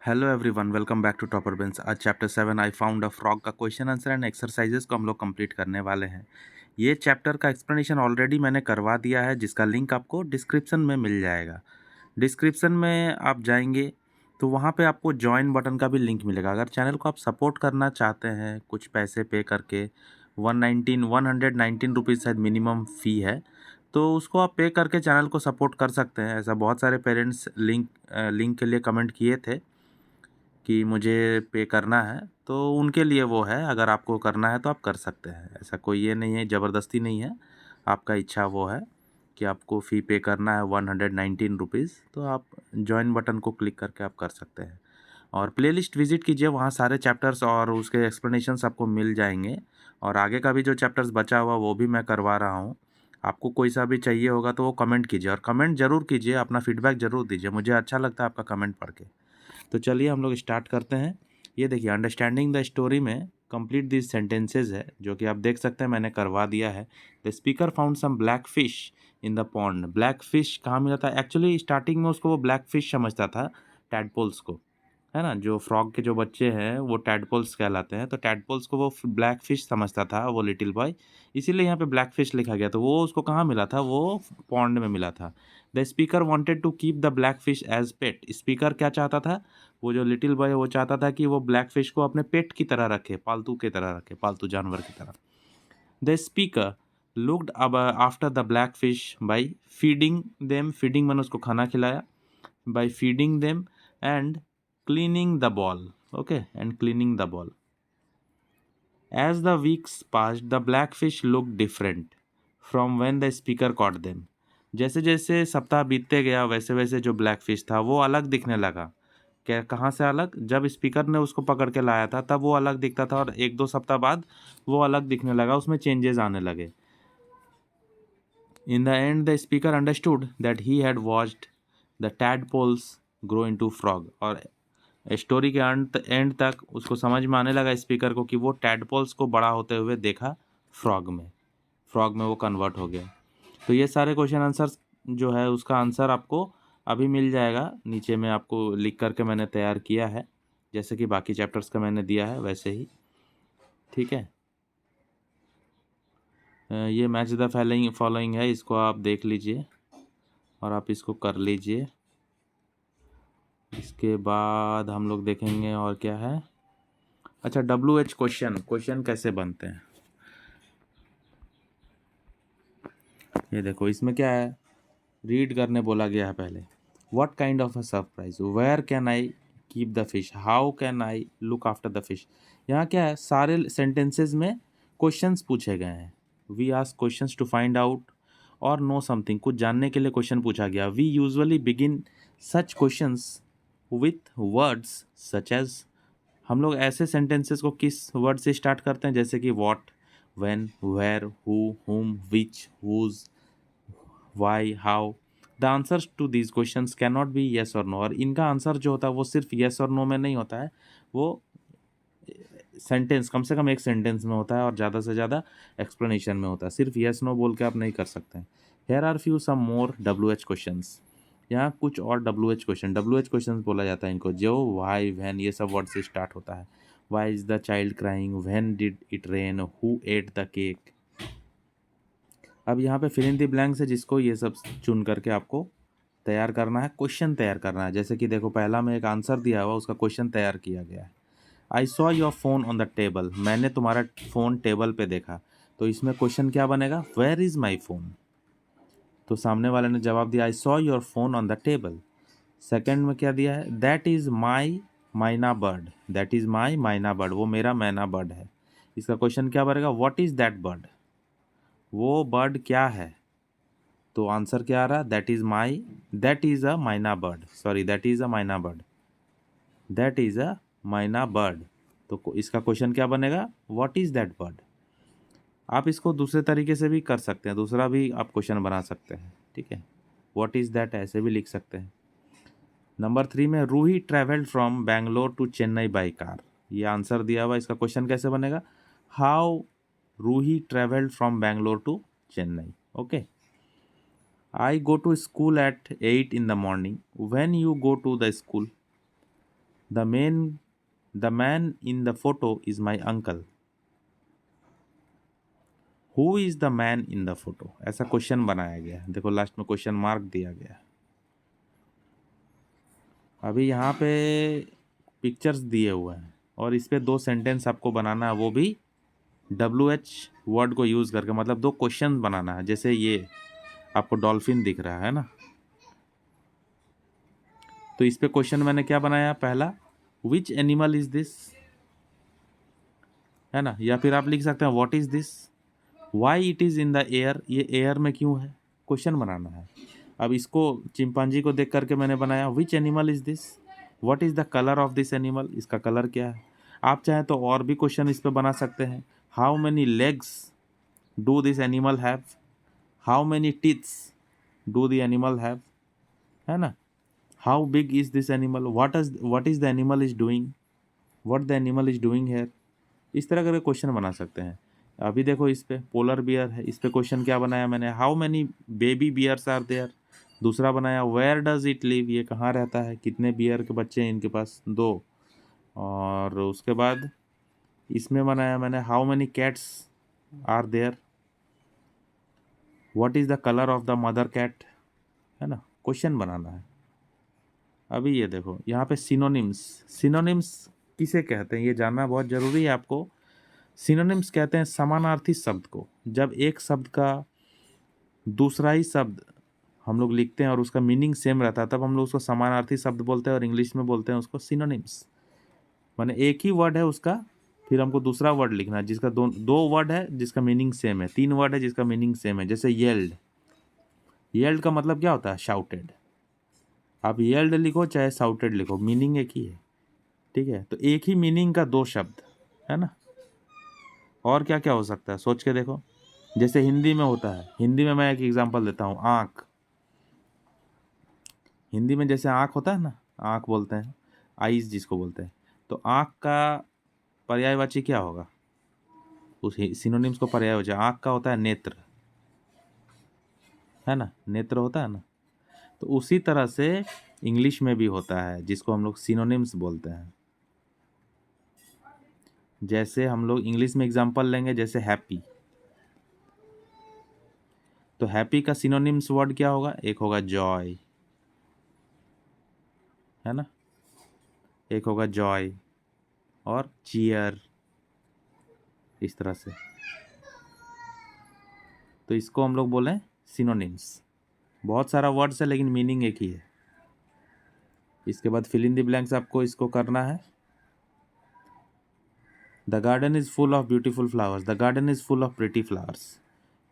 Hello everyone, welcome back to Topper Bench. आज chapter 7 I found a frog का question answer and exercises को हम लोग complete करने वाले हैं। ये चैप्टर का एक्सप्लेनेशन ऑलरेडी मैंने करवा दिया है, जिसका लिंक आपको डिस्क्रिप्शन में मिल जाएगा। डिस्क्रिप्शन में आप जाएंगे तो वहाँ पे आपको ज्वाइन बटन का भी लिंक मिलेगा। अगर चैनल को आप सपोर्ट करना चाहते हैं कुछ पैसे पे करके, 119 शायद मिनिमम फ़ी है, तो उसको आप पे करके चैनल को सपोर्ट कर सकते हैं। ऐसा बहुत सारे पेरेंट्स लिंक के लिए कमेंट किए थे कि मुझे पे करना है, तो उनके लिए वो है। अगर आपको करना है तो आप कर सकते हैं, ऐसा कोई ये नहीं है, ज़बरदस्ती नहीं है। आपका इच्छा वो है कि आपको फ़ी पे करना है 119 रुपीज़, तो आप जॉइन बटन को क्लिक करके आप कर सकते हैं। और प्लेलिस्ट विज़िट कीजिए, वहाँ सारे चैप्टर्स और उसके एक्सप्लेनेशंस आपको मिल जाएंगे। और आगे का भी जो चैप्टर्स बचा हुआ वो भी मैं करवा रहा हूँ। आपको कोई सा भी चाहिए होगा तो वो कमेंट कीजिए, और कमेंट ज़रूर कीजिए, अपना फीडबैक ज़रूर दीजिए, मुझे अच्छा लगता है आपका कमेंट पढ़ के। तो चलिए हम लोग स्टार्ट करते हैं। ये देखिए, अंडरस्टैंडिंग द स्टोरी में कंप्लीट दिस सेंटेंसेज है, जो कि आप देख सकते हैं मैंने करवा दिया है। The speaker found some black fish in the pond. Black fish कहाँ मिला था? एक्चुअली स्टार्टिंग में उसको वो ब्लैक फिश समझता था, टैडपोल्स को, है ना। जो फ्रॉग के जो बच्चे हैं वो टैडपोल्स कहलाते हैं, तो टैडपोल्स को वो ब्लैक फिश समझता था वो लिटिल बॉय, इसीलिए यहाँ पे ब्लैक फिश लिखा गया। तो वो उसको कहाँ मिला था? वो पॉन्ड में मिला था। The speaker wanted to keep the black fish as pet. Speaker क्या चाहता था? वो जो लिटिल बॉय वो चाहता था कि वो ब्लैक फिश को अपने पेट की तरह रखे, पालतू की तरह रखे, पालतू जानवर की तरह। द स्पीकर लुक्ड अब after the black fish by feeding them. Feeding मैंने उसको खाना खिलाया। By feeding them and cleaning the ball. Okay, and cleaning the ball. As the weeks passed, the blackfish looked different from when the speaker caught them. जैसे जैसे सप्ताह बीतते गया वैसे वैसे जो ब्लैक फिश था वो अलग दिखने लगा। क्या, कहाँ से अलग? जब स्पीकर ने उसको पकड़ के लाया था तब वो अलग दिखता था, और एक दो सप्ताह बाद वो अलग दिखने लगा, उसमें चेंजेस आने लगे। In the end the speaker understood that he had watched the tadpoles grow into frog. और स्टोरी के एंड तक उसको समझ में आने लगा स्पीकर को कि वो टैडपोल्स को बड़ा होते हुए देखा फ्रॉग में वो कन्वर्ट हो गया। तो ये सारे क्वेश्चन आंसर्स जो है उसका आंसर आपको अभी मिल जाएगा नीचे में, आपको लिख करके मैंने तैयार किया है, जैसे कि बाकी चैप्टर्स का मैंने दिया है वैसे ही। ठीक है, ये मैच द फॉलोइंग है, इसको आप देख लीजिए और आप इसको कर लीजिए। इसके बाद हम लोग देखेंगे और क्या है। अच्छा, WH क्वेश्चन कैसे बनते हैं, ये देखो। इसमें क्या है, रीड करने बोला गया है पहले। What kind of a surprise, where can I keep the fish, how can I look after the fish. यहाँ क्या है, सारे सेंटेंसेस में क्वेश्चंस पूछे गए हैं। We ask questions to find out और नो समथिंग, कुछ जानने के लिए क्वेश्चन पूछा गया। We usually begin such questions with words such as. हम लोग ऐसे सेंटेंसेस को किस वर्ड से स्टार्ट करते हैं? जैसे कि what, when, where, who, whom, which, whose, why, how. The answers to these questions can not be yes or no. और इनका आंसर जो होता है वो सिर्फ येस और नो में नहीं होता है, वो सेंटेंस, कम से कम एक सेंटेंस में होता है, और ज़्यादा से ज़्यादा एक्सप्लेनेशन में होता है। सिर्फ येस नो बोल के आप नहीं कर सकते हैं। Here are few some more WH questions. यहाँ कुछ और WH क्वेश्चन बोला जाता है इनको, जो वाई, व्हेन, ये सब वर्ड से स्टार्ट होता है। Why is the child crying, when did it rain, who ate the cake. अब यहाँ पे फिल इन द ब्लैंक्स है, जिसको ये सब चुन करके आपको तैयार करना है, क्वेश्चन तैयार करना है। जैसे कि देखो, पहला में एक आंसर दिया हुआ, उसका क्वेश्चन तैयार किया गया है। आई saw your phone on the table, मैंने तुम्हारा फ़ोन टेबल पे देखा। तो इसमें क्वेश्चन क्या बनेगा? Where is my phone. तो सामने वाले ने जवाब दिया, I saw your phone on the table. Second में क्या दिया है? दैट इज़ माई माइना बर्ड, दैट इज़ माई माइना बर्ड, वो मेरा मैना बर्ड है। इसका क्वेश्चन क्या बनेगा? व्हाट इज़ दैट बर्ड, वो बर्ड क्या है। तो आंसर क्या आ रहा? दैट इज़ अ माइना bird, sorry, that is a माइना बर्ड, दैट इज़ अ माइना बर्ड। तो इसका क्वेश्चन क्या बनेगा? What is that bird. आप इसको दूसरे तरीके से भी कर सकते हैं, दूसरा भी आप क्वेश्चन बना सकते हैं। ठीक है, व्हाट इज़ दैट ऐसे भी लिख सकते हैं। नंबर 3 में, Ruhi travelled from Bangalore to Chennai by car. ये आंसर दिया हुआ, इसका क्वेश्चन कैसे बनेगा? How Ruhi travelled from Bangalore to Chennai. Okay, I go to school at 8 in the morning, when you go to the school. The man in the photo is my uncle. Who is the man in the photo, ऐसा question बनाया गया है। देखो last में question mark दिया गया है। अभी यहाँ पे पिक्चर्स दिए हुए हैं और इस पे 2 सेंटेंस आपको बनाना है, वो भी WH वर्ड को यूज़ करके, मतलब 2 क्वेश्चन बनाना है। जैसे ये आपको डॉल्फिन दिख रहा है ना, तो इस पे क्वेश्चन मैंने क्या बनाया, पहला विच एनिमल इज दिस, है ना, या फिर आप लिख सकते हैं what is this, why it is in the air, ये एयर में क्यों है, क्वेश्चन बनाना है। अब इसको चिंपांजी को देख करके मैंने बनाया which animal is this, what is the colour of this animal, इसका कलर क्या है। आप चाहें तो और भी क्वेश्चन इस पे बना सकते हैं। How many legs do this animal have, how many teeths do the animal have, है ना, how big is this animal, what is the animal is doing, what the animal is doing here. इस तरह करके question बना सकते हैं। अभी देखो इस पे पोलर बियर है, इस पे क्वेश्चन क्या बनाया मैंने, how many baby bears are there. दूसरा बनाया वेयर डज इट लिव, ये कहाँ रहता है, कितने बियर के बच्चे हैं इनके पास, 2। और उसके बाद इसमें बनाया मैंने how many cats are there, what is the colour of the mother cat, है ना, क्वेश्चन बनाना है। अभी ये देखो यहाँ पे सिनोनिम्स, सिनोनिम्स किसे कहते हैं ये जानना बहुत ज़रूरी है आपको। सिनोनिम्स कहते हैं समानार्थी शब्द को, जब एक शब्द का दूसरा ही शब्द हम लोग लिखते हैं और उसका मीनिंग सेम रहता है, तब हम लोग उसको समानार्थी शब्द बोलते हैं और इंग्लिश में बोलते हैं उसको सिनोनिम्स। माने एक ही वर्ड है उसका, फिर हमको दूसरा वर्ड लिखना है जिसका दो वर्ड है जिसका मीनिंग सेम है, 3 वर्ड है जिसका मीनिंग सेम है। जैसे येल्ड, येल्ड का मतलब क्या होता है, शाउटेड। आप येल्ड लिखो चाहे शाउटेड लिखो, मीनिंग एक ही है, ठीक है। तो एक ही मीनिंग का 2 शब्द, है ना। और क्या क्या हो सकता है सोच के देखो। जैसे हिंदी में होता है, हिंदी में मैं एक एग्जांपल देता हूँ, आँख। हिंदी में जैसे आँख होता है ना, आँख बोलते हैं, आईज जिसको बोलते हैं, तो आँख का पर्यायवाची क्या होगा, उस सिनोनिम्स को पर्यायवाची आँख का होता है नेत्र, है ना, नेत्र होता है ना। तो उसी तरह से इंग्लिश में भी होता है जिसको हम लोग सिनोनिम्स बोलते हैं। जैसे हम लोग इंग्लिश में एग्जांपल लेंगे, जैसे हैप्पी, तो हैप्पी का सिनोनिम्स वर्ड क्या होगा, एक होगा जॉय, है ना, एक होगा जॉय और चीयर, इस तरह से। तो इसको हम लोग बोलें सिनोनिम्स। बहुत सारा वर्ड्स है लेकिन मीनिंग एक ही है। इसके बाद फिल इन द ब्लैंक्स आपको इसको करना है। The garden is full of beautiful flowers, the garden is full of pretty flowers.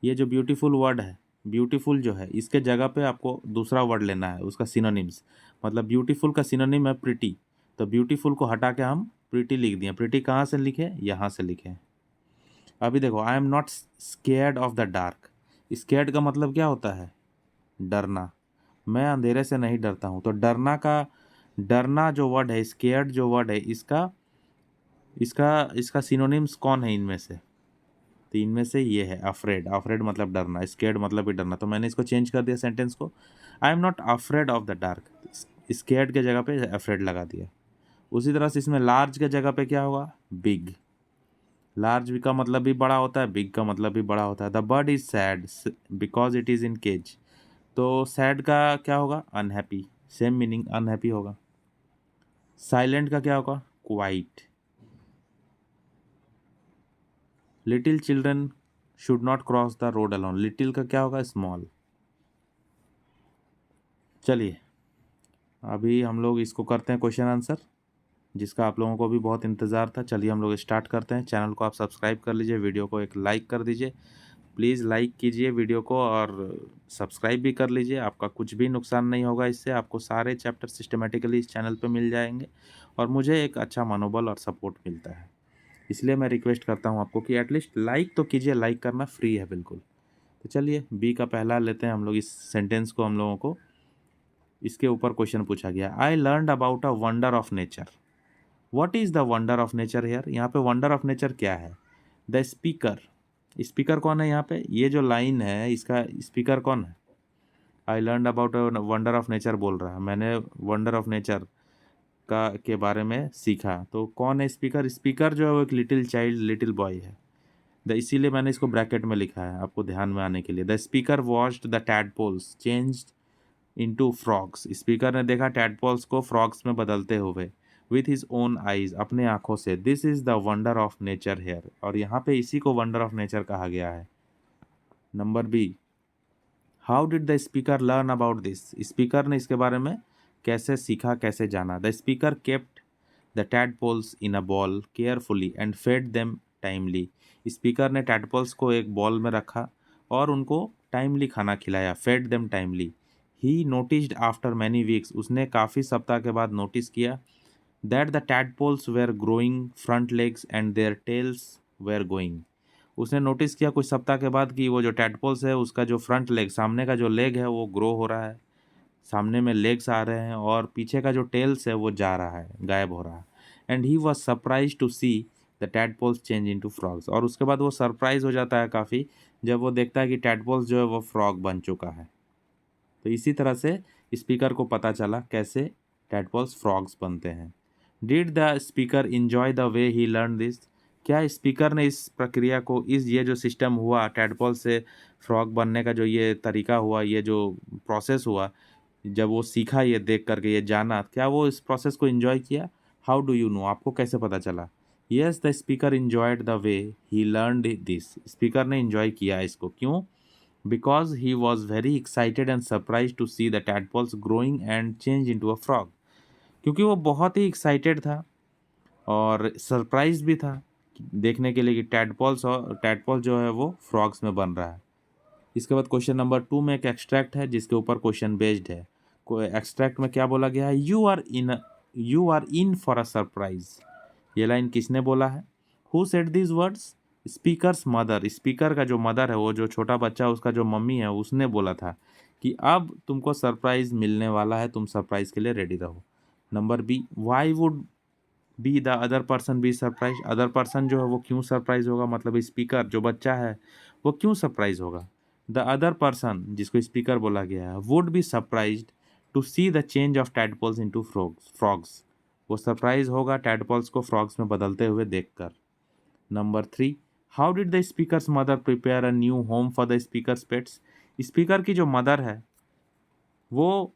ये जो ब्यूटीफुल वर्ड है, ब्यूटीफुल जो है, इसके जगह पे आपको दूसरा वर्ड लेना है उसका सिनोनिम्स। मतलब ब्यूटीफुल का सिनोनिम है प्रिटी, तो ब्यूटीफुल को हटा के हम प्रिटी लिख दिए। प्रिटी कहाँ से लिखे, यहाँ से लिखे। अभी देखो I am not scared of the dark, scared का मतलब क्या होता है, डरना। मैं अंधेरे से नहीं डरता हूँ, तो डरना जो वर्ड है, स्केयर्ड जो वर्ड है, इसका इसका इसका सिनोनिम्स कौन है इनमें से, तो इनमें से ये है अफ्रेड। अफ्रेड मतलब डरना, स्केयर्ड मतलब भी डरना, तो मैंने इसको चेंज कर दिया सेंटेंस को, I am not afraid of the dark, scared के जगह पे अफ्रेड लगा दिया। उसी तरह से इसमें लार्ज के जगह पे क्या होगा, बिग। लार्ज का मतलब भी बड़ा होता है, बिग का मतलब भी बड़ा होता है। The bird is sad because it is in cage, तो सैड का क्या होगा, अनहैप्पी, सेम मीनिंग अनहैप्पी होगा। साइलेंट का क्या होगा, quiet. Little children should not cross the road alone, little का क्या होगा, स्मॉल। चलिए अभी हम लोग इसको करते हैं क्वेश्चन आंसर, जिसका आप लोगों को भी बहुत इंतज़ार था। चलिए हम लोग स्टार्ट करते हैं। चैनल को आप सब्सक्राइब कर लीजिए, वीडियो को एक लाइक कर दीजिए, प्लीज़ लाइक कीजिए वीडियो को और सब्सक्राइब भी कर लीजिए। आपका कुछ भी नुकसान नहीं होगा इससे, आपको सारे चैप्टर सिस्टमेटिकली इस चैनल पे मिल जाएंगे और मुझे एक अच्छा मनोबल और सपोर्ट मिलता है। इसलिए मैं रिक्वेस्ट करता हूँ आपको कि एटलीस्ट लाइक तो कीजिए, लाइक करना फ्री है बिल्कुल। तो चलिए बी का पहला लेते हैं हम लोग। इस सेंटेंस को हम लोगों को, इसके ऊपर क्वेश्चन पूछा गया, I learned about a wonder of nature. What is the wonder of nature here, यहाँ पे वंडर ऑफ नेचर क्या है, द स्पीकर। स्पीकर कौन है यहाँ पे, ये जो लाइन है इसका स्पीकर कौन है, आई learned about a wonder of nature बोल रहा है, मैंने वंडर ऑफ नेचर का के बारे में सीखा। तो कौन है स्पीकर? स्पीकर जो है वो एक लिटिल चाइल्ड, लिटिल बॉय है। इसीलिए मैंने इसको ब्रैकेट में लिखा है आपको ध्यान में आने के लिए। The speaker watched the tadpoles changed into frogs. Speaker ने देखा टैडपोल्स को फ्रॉग्स में बदलते हुए विथ हिज ओन आईज, अपने आंखों से। This is the wonder of nature here, और यहाँ पे इसी को वंडर ऑफ नेचर कहा गया है। Number B, how did the speaker learn about this? Speaker ने इसके बारे में कैसे सीखा, कैसे जाना? The speaker kept the tadpoles in a bowl carefully and fed them timely. Speaker ने टैडपोल्स को एक बॉल में रखा और उनको टाइमली खाना खिलाया, fed them timely. He noticed after many weeks, उसने काफ़ी सप्ताह के बाद नोटिस किया that the tadpoles were growing front legs and their tails were going. उसने नोटिस किया कुछ सप्ताह के बाद कि वो जो टैडपोल्स है उसका जो फ्रंट लेग, सामने का जो लेग है वो ग्रो हो रहा है, सामने में लेग्स आ रहे हैं, और पीछे का जो टेल्स है वो जा रहा है, गायब हो रहा है। And he was surprise to see the tadpoles change into frogs. और उसके बाद वो सरप्राइज हो जाता है काफ़ी जब वो देखता है कि टैडपोल्स जो है वो फ्रॉग बन चुका है। तो इसी तरह से स्पीकर को पता चला कैसे टैडपोल्स फ्रॉग्स बनते हैं। Did the speaker enjoy the way he learn this? क्या स्पीकर ने इस प्रक्रिया को, इस ये जो सिस्टम हुआ टैडपोल से फ्रॉग बनने का, जो ये तरीका हुआ, ये जो प्रोसेस हुआ, जब वो सीखा ये देख करके, ये जाना, क्या वो इस प्रोसेस को एंजॉय किया? How do you know? आपको कैसे पता चला? Yes, the speaker enjoyed the way he learned this. Speaker ने इंजॉय किया इसको। क्यों? Because he was very excited and surprise to see the tadpoles growing and change into a frog. क्योंकि वो बहुत ही एक्साइटेड था और सरप्राइज भी था देखने के लिए कि टैडपोल जो है वो फ्रॉग्स में बन रहा है। इसके बाद क्वेश्चन नंबर 2 में एक एक्सट्रैक्ट है जिसके ऊपर क्वेश्चन बेस्ड है। एक्सट्रैक्ट में क्या बोला गया है? You are in for a surprise. ये लाइन किसने बोला है? Who said these words? Speaker's mother. Speaker का जो मदर है, वो जो छोटा बच्चा उसका जो मम्मी है, उसने बोला था कि अब तुमको सरप्राइज मिलने वाला है, तुम सरप्राइज के लिए रेडी रहो। Number B, why would be the other person be surprise? Other person जो है वो क्यों सरप्राइज होगा? मतलब स्पीकर जो बच्चा है वो क्यों सरप्राइज होगा? द अदर पर्सन, जिसको स्पीकर बोला गया है, would be surprise to see the change of tadpoles into frogs. वो सरप्राइज होगा टैडपोल्स को फ्रॉग्स में बदलते हुए देखकर। Number 3, how did the speaker's mother prepare a new home for the speaker's pets? Speaker की जो मदर है वो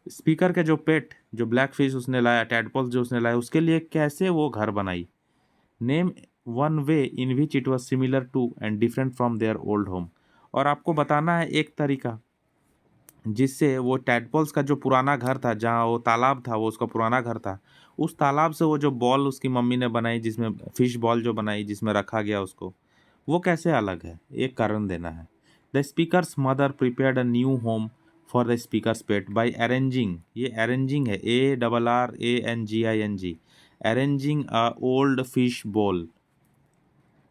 स्पीकर के जो पेट, जो ब्लैक फिश उसने लाया, टैडपोल्स जो उसने लाया, उसके लिए कैसे वो घर बनाई? Name one way in which it was similar to and different from their old home. और आपको बताना है एक तरीका जिससे वो टैडपोल्स का जो पुराना घर था, जहाँ वो तालाब था, वो उसका पुराना घर था, उस तालाब से वो जो बॉल उसकी मम्मी ने बनाई, जिसमें फिश बॉल जो बनाई, जिसमें रखा गया उसको, वो कैसे अलग है? एक कारण देना है। The speaker's mother prepared a new home for the speaker's pet by arranging, ये अरेंजिंग है, ARRANGING, arranging a old fish bowl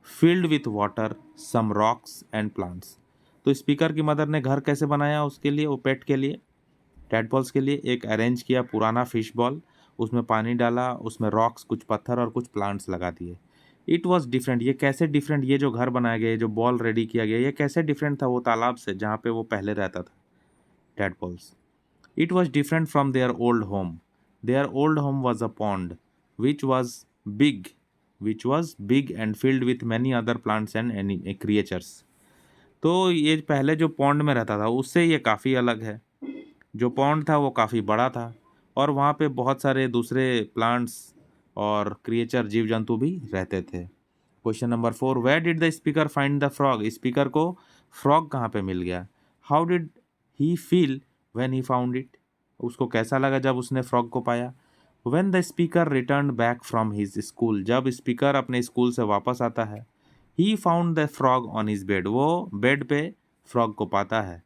filled with water, some rocks and plants. तो स्पीकर की मदर ने घर कैसे बनाया उसके लिए, वो पेट के लिए, टैडपोल्स के लिए? एक अरेंज किया पुराना फिश बॉल, उसमें पानी डाला, उसमें रॉक्स, कुछ पत्थर और कुछ प्लांट्स लगा दिए। इट वॉज डिफरेंट, ये कैसे डिफरेंट? ये जो घर बनाया गया, ये जो बॉल रेडी किया गया, ये कैसे डिफरेंट था वो तालाब से जहाँ पे वो पहले रहता था tadpoles? It was different from their old home. Their old home was a pond which was big which was big and filled with many other plants and creatures। तो ये पहले जो पॉन्ड में रहता था उससे ये काफ़ी अलग है। जो पॉन्ड था वो काफ़ी बड़ा था और वहाँ पे बहुत सारे दूसरे प्लांट्स और क्रिएचर, जीव जंतु भी रहते थे। Question number 4, where did the speaker find the frog? Speaker को फ्रॉग कहाँ पे मिल गया? How did he feel when he found it? उसको कैसा लगा जब उसने फ्रॉग को पाया? When the speaker return back from his school, जब स्पीकर अपने स्कूल से वापस आता है, he found the frog on his bed, वो बेड पे फ्रॉग को पाता है।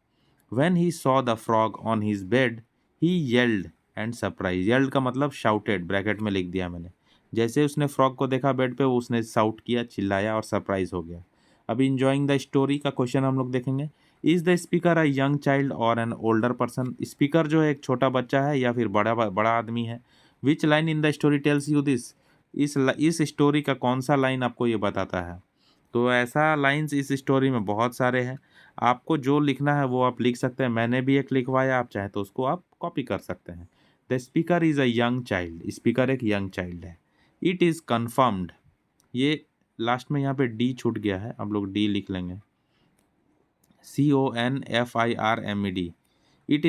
When he saw the frog on his bed he yelled and surprise. Yelled का मतलब शाउटेड, ब्रैकेट में लिख दिया मैंने। जैसे उसने फ्रॉग को देखा बेड पे, उसने साउट किया, चिल्लाया और सरप्राइज हो गया। अभी इंजॉइंग द स्टोरी का क्वेश्चन हम लोग देखेंगे। Is the speaker a young child और एन ओल्डर पर्सन? स्पीकर जो है एक छोटा बच्चा है या फिर बड़ा बड़ा आदमी है? विच line in the story tells you this? इस स्टोरी का कौन सा लाइन आपको ये बताता है? तो ऐसा लाइंस इस स्टोरी में बहुत सारे हैं। आपको जो लिखना है वो आप लिख सकते हैं। मैंने भी एक लिखवाया, आप चाहें तो उसको आप कॉपी कर सकते हैं। The speaker is a young child, speaker एक यंग चाइल्ड है। इट इज़ कन्फर्म्ड, ये लास्ट में यहाँ पे डी छूट गया है, आप लोग डी लिख लेंगे, CONFIRMED। It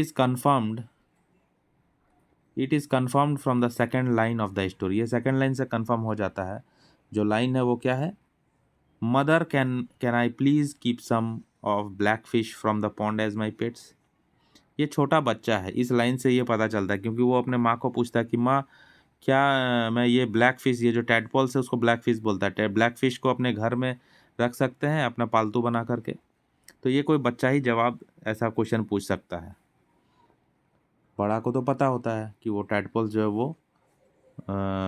is confirmed from the second line of the story, ये सेकेंड लाइन से कन्फर्म हो जाता है। जो लाइन है वो क्या है, mother can I please keep some of black fish from the pond as my pets. ये छोटा बच्चा है, इस लाइन से ये पता चलता है, क्योंकि वो अपने माँ को पूछता है कि माँ क्या मैं ये ब्लैक फिश, ये जो टैडपोल्स है उसको ब्लैक फिश बोलता है, ब्लैक फिश को अपने घर में रख सकते हैं अपना पालतू बना करके। तो ये कोई बच्चा ही जवाब ऐसा क्वेश्चन पूछ सकता है, बड़ा को तो पता होता है कि वो टैडपोल्स जो है वो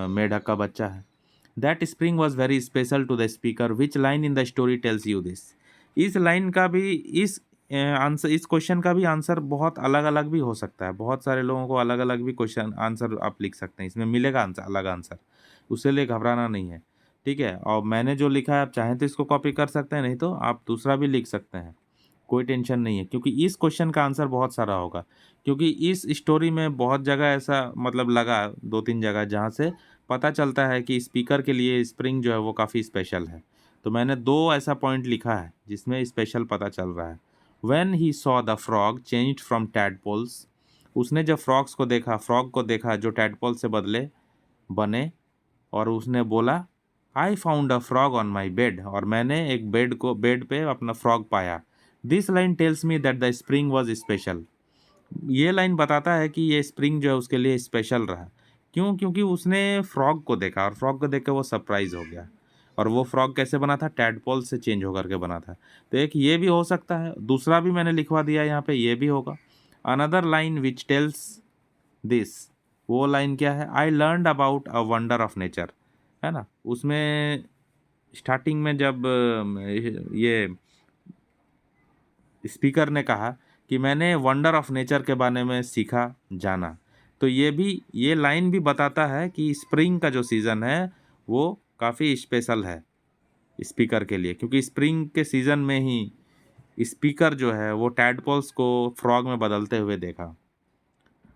मेढक का बच्चा है। That spring was very special to the speaker, which line in the story tells you this. इस लाइन का भी आंसर, इस क्वेश्चन का भी आंसर बहुत अलग अलग भी हो सकता है, बहुत सारे लोगों को अलग अलग भी क्वेश्चन आंसर आप लिख सकते हैं, इसमें मिलेगा आंसर, अलग आंसर, उसके लिए घबराना नहीं है, ठीक है। और मैंने जो लिखा है आप चाहें तो इसको कॉपी कर सकते हैं, नहीं तो आप दूसरा भी लिख सकते हैं, कोई टेंशन नहीं है, क्योंकि इस क्वेश्चन का आंसर बहुत सारा होगा, क्योंकि इस स्टोरी में बहुत जगह ऐसा मतलब लगा, 2-3 जगह जहाँ से पता चलता है कि स्पीकर के लिए स्प्रिंग जो है वो काफ़ी स्पेशल है। तो मैंने 2 ऐसा पॉइंट लिखा है जिसमें स्पेशल पता चल रहा है। When he saw the frog changed from tadpoles, उसने जब फ्रॉग को देखा जो टैडपोल से बने, और उसने बोला आई found a frog on my bed, और मैंने एक बेड पे अपना फ्रॉग पाया। This line tells me that the spring was special. ये लाइन बताता है कि ये स्प्रिंग जो है उसके लिए स्पेशल रहा। क्यों? क्योंकि उसने फ्रॉग को देखा, और फ्रॉग को देख के वो सरप्राइज हो गया। और वो फ्रॉग कैसे बना था? टैडपोल से चेंज होकर के बना था। तो एक ये भी हो सकता है, दूसरा भी मैंने लिखवा दिया यहाँ पे, ये भी होगा। Another line which tells this, वो लाइन क्या है? आई learned about a wonder of nature, है ना। उसमें स्टार्टिंग में जब ये स्पीकर ने कहा कि मैंने वंडर ऑफ नेचर के बारे में सीखा, जाना, तो ये लाइन भी बताता है कि स्प्रिंग का जो सीज़न है वो काफ़ी स्पेशल है स्पीकर के लिए, क्योंकि स्प्रिंग के सीज़न में ही स्पीकर जो है वो टैडपोल्स को फ्रॉग में बदलते हुए देखा।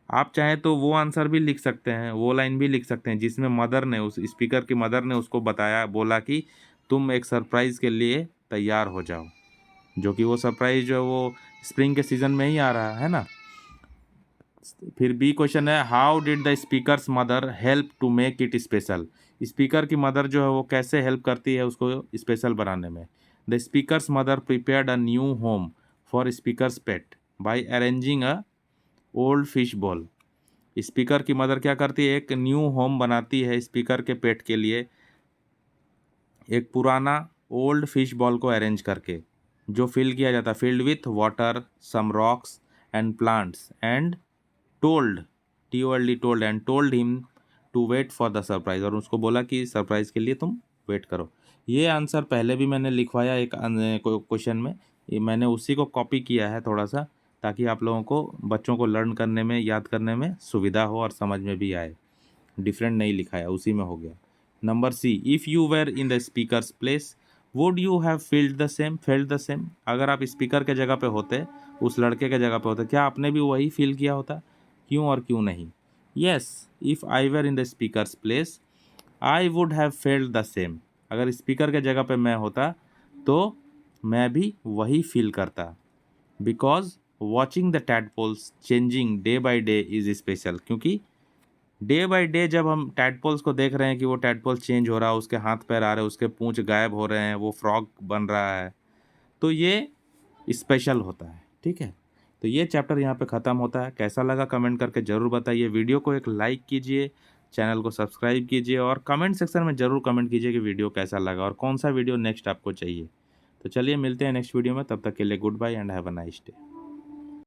आप चाहें तो वो आंसर भी लिख सकते हैं, वो लाइन भी लिख सकते हैं जिसमें मदर ने, उस स्पीकर की मदर ने उसको बताया, बोला कि तुम एक सरप्राइज़ के लिए तैयार हो जाओ, जो कि वो सरप्राइज जो है वो स्प्रिंग के सीजन में ही आ रहा है ना। फिर बी क्वेश्चन है, how did the speaker's mother help to make it special. Speaker की मदर जो है वो कैसे हेल्प करती है उसको स्पेशल बनाने में। The speaker's mother prepared a new home for speaker's pet by arranging a old fish bowl. Speaker की मदर क्या करती है? एक न्यू होम बनाती है स्पीकर के पेट के लिए, एक पुराना ओल्ड फिश बॉल को अरेंज करके, जो फिल किया जाता, filled with water, some rocks and plants, and told, told and told him to wait for the surprise, और उसको बोला कि सरप्राइज के लिए तुम वेट करो। ये आंसर पहले भी मैंने लिखवाया एक क्वेश्चन में, ये मैंने उसी को कॉपी किया है थोड़ा सा, ताकि आप लोगों को, बच्चों को लर्न करने में, याद करने में सुविधा हो और समझ में भी आए। डिफरेंट नहीं लिखाया, उसी में हो गया। Number C, if you were in the speaker's place would you have felt the same. अगर आप स्पीकर के जगह पे होते, उस लड़के के जगह पे होते, क्या आपने भी वही फील किया होता? क्यों और क्यों नहीं? Yes, if I were in the speaker's place I would have felt the same. अगर स्पीकर के जगह पे मैं होता तो मैं भी वही फील करता। Because watching the tadpoles changing day by day is special, क्योंकि डे बाय डे जब हम टैडपोल्स को देख रहे हैं कि वो टैडपोल चेंज हो रहा है, उसके हाथ पैर आ रहे हैं, उसके पूंछ गायब हो रहे हैं, वो फ्रॉग बन रहा है, तो ये स्पेशल होता है, ठीक है। तो ये चैप्टर यहाँ पे ख़त्म होता है। कैसा लगा कमेंट करके ज़रूर बताइए। वीडियो को एक लाइक कीजिए, चैनल को सब्सक्राइब कीजिए, और कमेंट सेक्शन में ज़रूर कमेंट कीजिए कि वीडियो कैसा लगा और कौन सा वीडियो नेक्स्ट आपको चाहिए। तो चलिए मिलते हैं नेक्स्ट वीडियो में, तब तक के लिए goodbye and have a nice day.